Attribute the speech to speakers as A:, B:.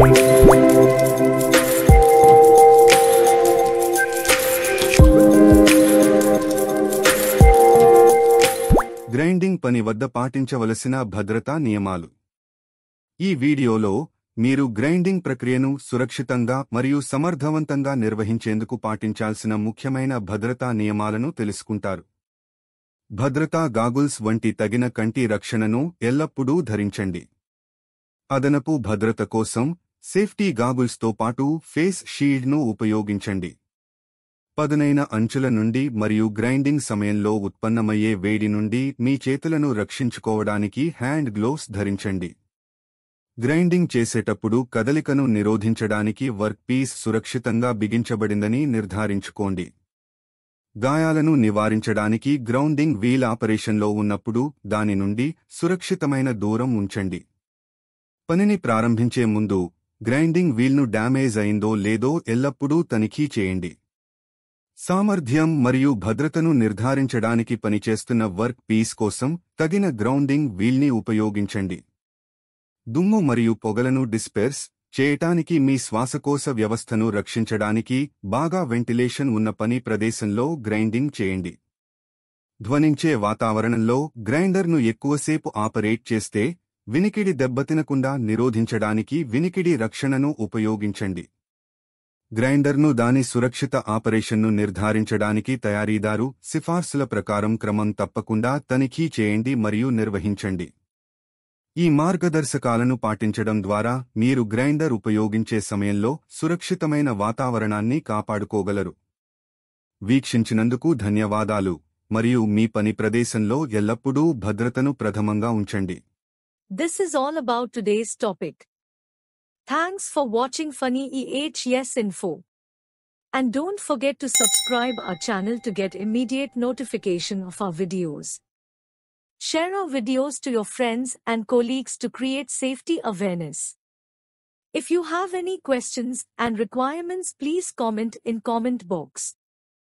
A: Grinding పని వద్ద పాటించవలసిన భద్రతా నియమాలు. ఈ వీడియోలో మీరు గ్రైండింగ్ ప్రక్రియను సురక్షితంగా మరియు సమర్థవంతంగా నిర్వహించేందుకు పాటించాల్సిన ముఖ్యమైన భద్రతా నియమాలను తెలుసుకుంటారు. భద్రతా గాగుల్స్ వంటి తగిన కంటి రక్షణను ఎల్లప్పుడూ ధరించండి. అదనపు భద్రత కోసం సేఫ్టీ గాగుల్స్తో పాటు ఫేస్ షీల్డ్ను ఉపయోగించండి. పదునైన అంచుల నుండి మరియు గ్రైండింగ్ సమయంలో ఉత్పన్నమయ్యే వేడి నుండి మీ చేతులను రక్షించుకోవడానికి హ్యాండ్ గ్లోవ్స్ ధరించండి. గ్రైండింగ్ చేసేటప్పుడు కదలికను నిరోధించడానికి వర్క్ పీస్ సురక్షితంగా బిగించబడిందని నిర్ధారించుకోండి. గాయాలను నివారించడానికి గ్రౌండింగ్ వీల్ ఆపరేషన్లో ఉన్నప్పుడు దాని నుండి సురక్షితమైన దూరం ఉంచండి. పనిని ప్రారంభించే ముందు గ్రైండింగ్ వీల్ను డ్యామేజ్ అయిందో లేదో ఎల్లప్పుడూ తనిఖీ చేయండి. సామర్థ్యం మరియు భద్రతను నిర్ధారించడానికి పనిచేస్తున్న వర్క్ పీస్ కోసం తగిన గ్రౌండింగ్ వీల్ని ఉపయోగించండి. దుమ్ము మరియు పొగలను డిస్పెర్స్ చేయటానికి మీ శ్వాసకోశ వ్యవస్థను రక్షించడానికి బాగా వెంటిలేషన్ ఉన్న పని ప్రదేశంలో గ్రైండింగ్ చేయండి. ధ్వనించే వాతావరణంలో గ్రైండర్ను ఎక్కువసేపు ఆపరేట్ చేస్తే వినికిడి దెబ్బతినకుండా నిరోధించడానికి వినికిడి రక్షణను ఉపయోగించండి. గ్రైండర్ను దాని సురక్షిత ఆపరేషన్ను నిర్ధారించడానికి తయారీదారు సిఫార్సుల ప్రకారం క్రమం తప్పకుండా తనిఖీ చేయండి మరియు నిర్వహించండి. ఈ మార్గదర్శకాలను పాటించడం ద్వారా మీరు గ్రైండర్ ఉపయోగించే సమయంలో సురక్షితమైన వాతావరణాన్ని కాపాడుకోగలరు. వీక్షించినందుకు ధన్యవాదాలు మరియు మీ పని ప్రదేశంలో ఎల్లప్పుడూ భద్రతను ప్రథమంగా ఉంచండి.
B: This is all about today's topic. Thanks for watching Funny EHS Info. And don't forget to subscribe our channel to get immediate notification of our videos. Share our videos to your friends and colleagues to create safety awareness. If you have any questions and requirements, please comment in comment box.